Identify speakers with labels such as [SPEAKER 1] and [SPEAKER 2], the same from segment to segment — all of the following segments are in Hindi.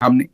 [SPEAKER 1] हमने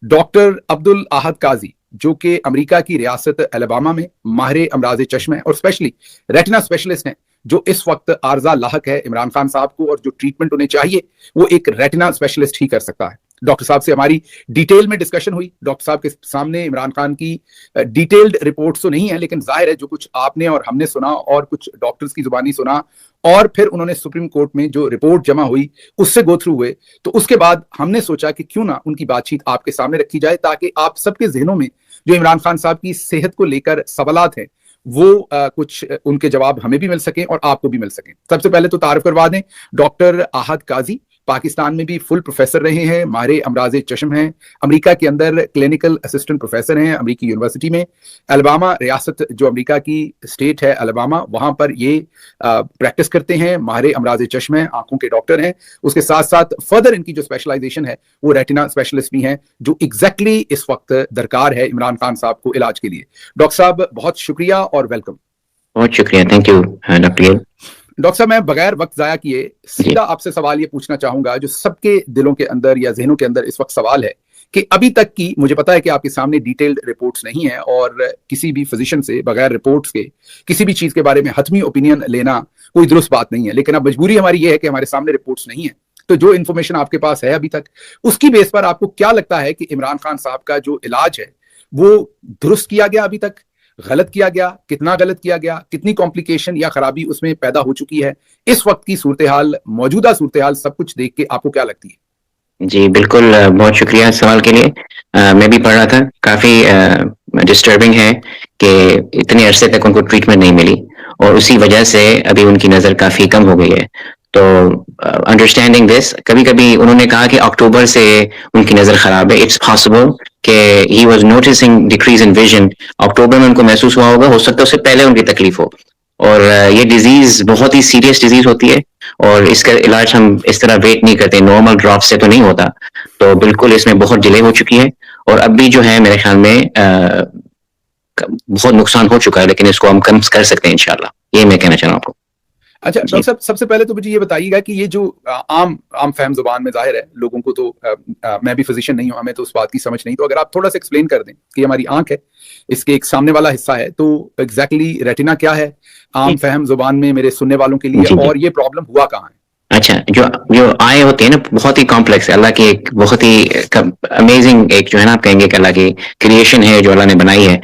[SPEAKER 1] डॉक्टर अब्दुल अहद काजी, जो कि अमेरिका की रियासत अलबामा में माहिर अमराज चश्म है और स्पेशली रेटिना स्पेशलिस्ट हैं, जो इस वक्त आर्जा लाहक है इमरान खान साहब को, और जो ट्रीटमेंट उन्हें चाहिए वो एक रेटिना स्पेशलिस्ट ही कर सकता है। डॉक्टर साहब से हमारी डिटेल में डिस्कशन हुई। डॉक्टर साहब के सामने इमरान खान की डिटेल्ड रिपोर्ट्स तो नहीं है, लेकिन जाहिर है जो कुछ आपने और हमने सुना और कुछ डॉक्टर्स की जुबानी सुना और फिर उन्होंने सुप्रीम कोर्ट में जो रिपोर्ट जमा हुई उससे गो थ्रू हुए, तो उसके बाद हमने सोचा कि क्यों ना उनकी बातचीत आपके सामने रखी जाए, ताकि आप सबके जहनों में जो इमरान खान साहब की सेहत को लेकर सवालात हैं वो कुछ उनके जवाब हमें भी मिल सके और आपको भी मिल सके। सबसे पहले तो तारुफ करवा दें, डॉक्टर अहद काजी पाकिस्तान में भी फुल प्रोफेसर रहे हैं, माहिर अमराज चश्म हैं, अमेरिका के अंदर क्लिनिकल असिस्टेंट प्रोफेसर हैं अमेरिकी यूनिवर्सिटी में। अलबामा रियासत जो अमेरिका की स्टेट है अलबामा, वहां पर ये प्रैक्टिस करते हैं, माहिर अमराज चश्म हैं, आंखों के डॉक्टर हैं। उसके साथ साथ फर्दर इनकी जो स्पेशलाइजेशन है वो रेटिना स्पेशलिस्ट भी हैं, जो एग्जैक्टली इस वक्त दरकार है इमरान खान साहब को इलाज के लिए। डॉक्टर साहब बहुत शुक्रिया और वेलकम।
[SPEAKER 2] बहुत शुक्रिया, थैंक यू डॉक्टर।
[SPEAKER 1] डॉक्टर साहब, मैं बगैर वक्त जाया किए सीधा आपसे सवाल ये पूछना चाहूंगा, जो सबके दिलों के अंदर या जहनों के अंदर इस वक्त सवाल है कि अभी तक की, मुझे पता है कि आपके सामने डिटेल्ड रिपोर्ट्स नहीं है और किसी भी फिजिशियन से बगैर रिपोर्ट्स के किसी भी चीज के बारे में हतमी ओपिनियन लेना कोई दुरुस्त बात नहीं है, लेकिन अब मजबूरी हमारी ये है कि हमारे सामने रिपोर्ट्स नहीं है। तो जो इन्फॉर्मेशन आपके पास है अभी तक, उसकी बेस पर आपको क्या लगता है कि इमरान खान साहब का जो इलाज है वो दुरुस्त किया गया, अभी तक गलत किया गया, कितना गलत किया गया, कितनी कॉम्प्लिकेशन या खराबी उसमें पैदा हो चुकी है, इस वक्त की सूरत हाल, मौजूदा सूरत हाल सब कुछ देख के आपको क्या लगती है?
[SPEAKER 2] जी बिल्कुल, बहुत शुक्रिया इस सवाल के लिए। मैं भी पढ़ रहा था, काफी डिस्टर्बिंग है कि इतने अरसे तक उनको ट्रीटमेंट नहीं मिली और उसी वजह से अभी उनकी नजर काफी कम हो गई है। तो अंडरस्टैंडिंग दिस, कभी कभी उन्होंने कहा कि अक्टूबर से उनकी नजर खराब है। इट्स पॉसिबल कि he was noticing decrease in vision, October में उनको महसूस हुआ होगा, हो सकता है उससे पहले उनकी तकलीफ हो। और ये डिजीज बहुत ही सीरियस डिजीज होती है और इसका इलाज हम इस तरह वेट नहीं करते, नॉर्मल ड्रॉप से तो नहीं होता। तो बिल्कुल इसमें बहुत डिले हो चुकी है और अब भी जो है मेरे ख्याल में बहुत नुकसान हो चुका है, लेकिन इसको हम कम कर सकते हैं इंशाल्लाह। ये मैं कहना चाह रहा हूँ आपको।
[SPEAKER 1] अच्छा डॉक्टर साहब, सबसे पहले तो मुझे ये बताइएगा कि ये जो आम फहम जुबान में जाहिर है लोगों को, तो मैं भी फिजिशियन नहीं हूं, हमें तो उस बात की समझ नहीं, तो अगर आप थोड़ा सा एक्सप्लेन कर दें कि हमारी आंख है, इसके एक सामने वाला हिस्सा है, तो एग्जैक्टली रेटिना क्या है आम फहम जुबान में मेरे सुनने वालों के लिए, और ये प्रॉब्लम हुआ कहाँ है?
[SPEAKER 2] अच्छा, जो आय होती है ना, बहुत ही कॉम्प्लेक्स है, अल्लाह की एक बहुत ही अमेजिंग एक जो है ना, आप कहेंगे कि अल्लाह की क्रिएशन है जो अल्लाह ने बनाई है।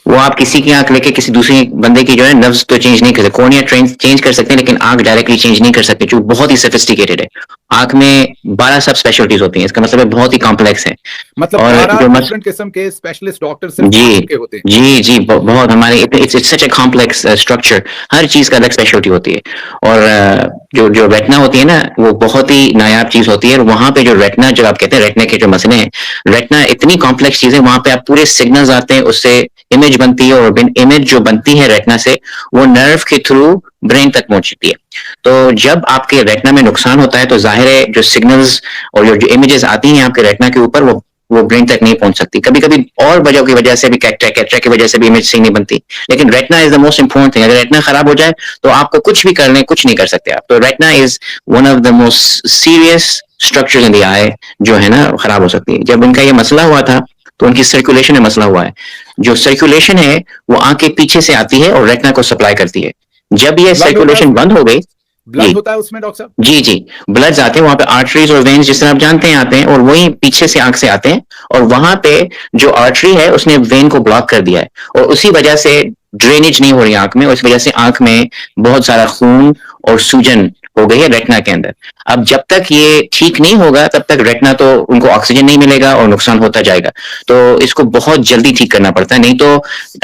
[SPEAKER 2] वो आप किसी की आंख लेके किसी दूसरे बंदे की जो है नर्व्स तो चेंज नहीं कर सकते, कॉर्निया चेंज कर सकते हैं लेकिन आंख डायरेक्टली चेंज नहीं कर सकते, जो बहुत ही सोफिस्टिकेटेड है। आंख में 12 सब स्पेशलिटीज होती हैं, इसका मतलब है बहुत ही कॉम्प्लेक्स है।
[SPEAKER 1] मतलब 12 डिफरेंट किस्म के स्पेशलिस्ट डॉक्टर सिर्फ आंख के होते हैं?
[SPEAKER 2] जी बहुत, हमारे it's such a complex structure, हर चीज का अलग स्पेशलिटी होती है। और जो रेटिना होती है ना, वो बहुत ही नायाब चीज होती है। और वहां पे जो रेटिना, जब आप कहते हैं रेटिना के जो मसले हैं, रेटिना इतनी कॉम्प्लेक्स चीज है, वहां पे आप पूरे सिग्नल्स आते हैं, उससे इमेज बनती है और इमेज जो बनती है रेटिना से, वो नर्व के थ्रू ब्रेन तक पहुंचती है। तो जब आपके रेटिना में नुकसान होता है तो जाहिर है जो सिग्नल्स और जो इमेजेस आती हैं आपके रेटिना के ऊपर, वो ब्रेन तक नहीं पहुंच सकती। कभी कभी और वजहों की वजह से भी, कैटरेक्ट की वजह से भी इमेज सही नहीं बनती, लेकिन retina is the most important thing. अगर रेटिना खराब हो जाए तो आपको कुछ भी करने, कुछ नहीं कर सकते आप। तो retina is one of the most serious structures in the eye जो है ना, खराब हो सकती है। जब उनका ये मसला हुआ था तो उनकी सर्कुलेशन में मसला हुआ है। जो सर्कुलेशन है वो आंख के पीछे से आती है और रेटिना को सप्लाई करती है। जब ये सर्कुलेशन बंद हो गई,
[SPEAKER 1] ब्लड होता है उसमें डॉक्टर साहब?
[SPEAKER 2] जी ब्लड्स आते हैं वहां पे, आर्टरीज और वेन्स जिस तरह आप जानते हैं आते हैं, और वही पीछे से आंख से आते हैं। और वहां पे जो आर्टरी है उसने वेन को ब्लॉक कर दिया है और उसी वजह से ड्रेनेज नहीं हो रही आंख में, और इस वजह से आंख में बहुत सारा खून और सूजन हो गई है रेटिना के अंदर। अब जब तक ये ठीक नहीं होगा तब तक रेटिना तो उनको ऑक्सीजन नहीं मिलेगा और नुकसान होता जाएगा। तो इसको बहुत जल्दी ठीक करना पड़ता है, नहीं तो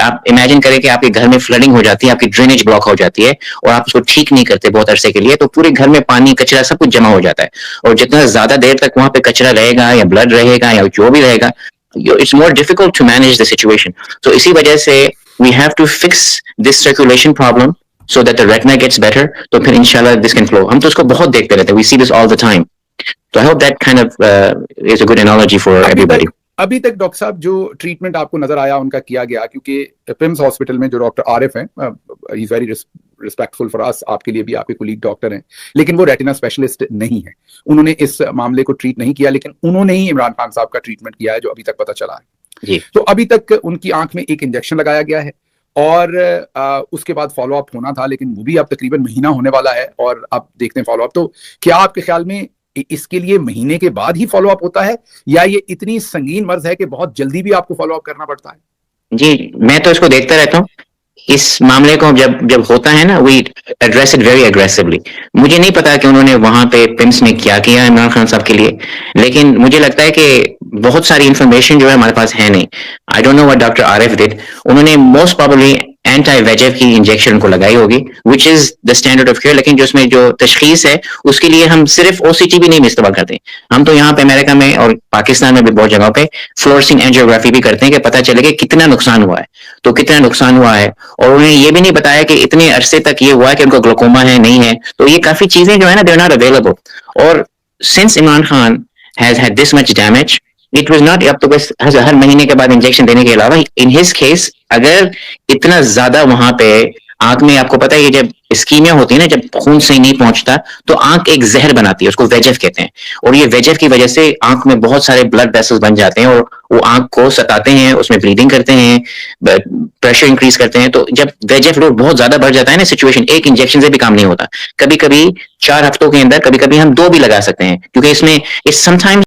[SPEAKER 2] आप इमेजिन करें कि आपके घर में फ्लडिंग हो जाती है, आपकी ड्रेनेज ब्लॉक हो जाती है और आप उसको ठीक नहीं करते बहुत अरसे के लिए, तो पूरे घर में पानी, कचरा सब कुछ जमा हो जाता है। और जितना ज्यादा देर तक वहां पे कचरा रहेगा या ब्लड रहेगा या जो भी रहेगा, it's more difficult to manage the situation. तो इसी वजह से we have to fix this circulation problem so that the retina gets better, तो फिर इंशाल्लाह this can flow। हम तो इसको बहुत देखते रहते हैं, we see this all the time। So I hope that kind of is a good analogy for everybody।
[SPEAKER 1] अभी तक डॉक्टर साहब जो ट्रीटमेंट आपको नजर आया उनका किया गया, क्योंकि पिम्स हॉस्पिटल में जो डॉक्टर आरिफ हैं, he is very respectful for us, आपके लिए भी, आपके कुलीग डॉक्टर हैं, लेकिन वो रेटिना स्पेशलिस्ट नहीं है, उन्होंने इस मामले को ट्रीट नहीं किया, लेकिन उन्होंने ही इमरान खान साहब का ट्रीटमेंट किया है, जो अभी तक पता चला है
[SPEAKER 2] जी।
[SPEAKER 1] तो अभी तक उनकी आंख में एक इंजेक्शन लगाया गया है और उसके बाद फॉलो अप होना था, लेकिन वो भी अब तकरीबन महीना होने वाला है और अब देखते हैं फॉलो अप। तो क्या आपके ख्याल में इसके लिए महीने के बाद ही फॉलो अप होता है, या ये इतनी संगीन मर्ज है कि बहुत जल्दी भी आपको फॉलो अप करना पड़ता है?
[SPEAKER 2] जी, मैं तो इसको देखता रहता हूँ। इस मामले को जब होता है ना, we address it very aggressively. मुझे नहीं पता कि उन्होंने वहां पे पिम्स में क्या किया इमरान खान साहब के लिए, लेकिन मुझे लगता है कि बहुत सारी इंफॉर्मेशन जो है हमारे पास है नहीं। I don't know what doctor Arif did. उन्होंने मोस्ट प्रोबेबली एंटी वेजेफ की इंजेक्शन को लगाई होगी, which is the standard of care, लेकिन जो उसमें जो तशखीस है उसके लिए हम सिर्फ ओसीटी भी नहीं इस्तेमाल करते। हम तो यहाँ पे अमेरिका में और पाकिस्तान में भी बहुत जगहों पे फ्लोरेसेंट एंजियोग्राफी भी करते हैं कि पता चले कि कितना नुकसान हुआ है। तो कितना नुकसान हुआ है, और उन्हें ये भी नहीं बताया कि इतने अरसे तक ये हुआ है कि उनको ग्लोकोमा है नहीं है। तो ये काफी चीजें जो है ना, दे आर नॉट अवेलेबल। और since Imran Khan has had this much damage, it was not अब तो बस हर महीने के बाद इंजेक्शन देने के अलावा, इन हिज केस अगर इतना ज्यादा वहां पे आंख में, आपको पता है ये जब इस्कीमिया होती है ना, जब खून सही नहीं पहुंचता तो आंख एक जहर बनाती है, उसको वेजेफ कहते हैं। और ये वेजेफ की वजह से आंख में बहुत सारे ब्लड वेसल्स बन जाते हैं और वो आंख को सताते हैं, उसमें ब्लीडिंग करते हैं, प्रेशर इंक्रीज करते हैं। तो जब वेजेफ लोड बहुत ज्यादा बढ़ जाता है ना, सिचुएशन एक इंजेक्शन से भी काम नहीं होता। कभी कभी 4 हफ्तों के अंदर कभी कभी हम 2 भी लगा सकते हैं, क्योंकि इसमें समटाइम्स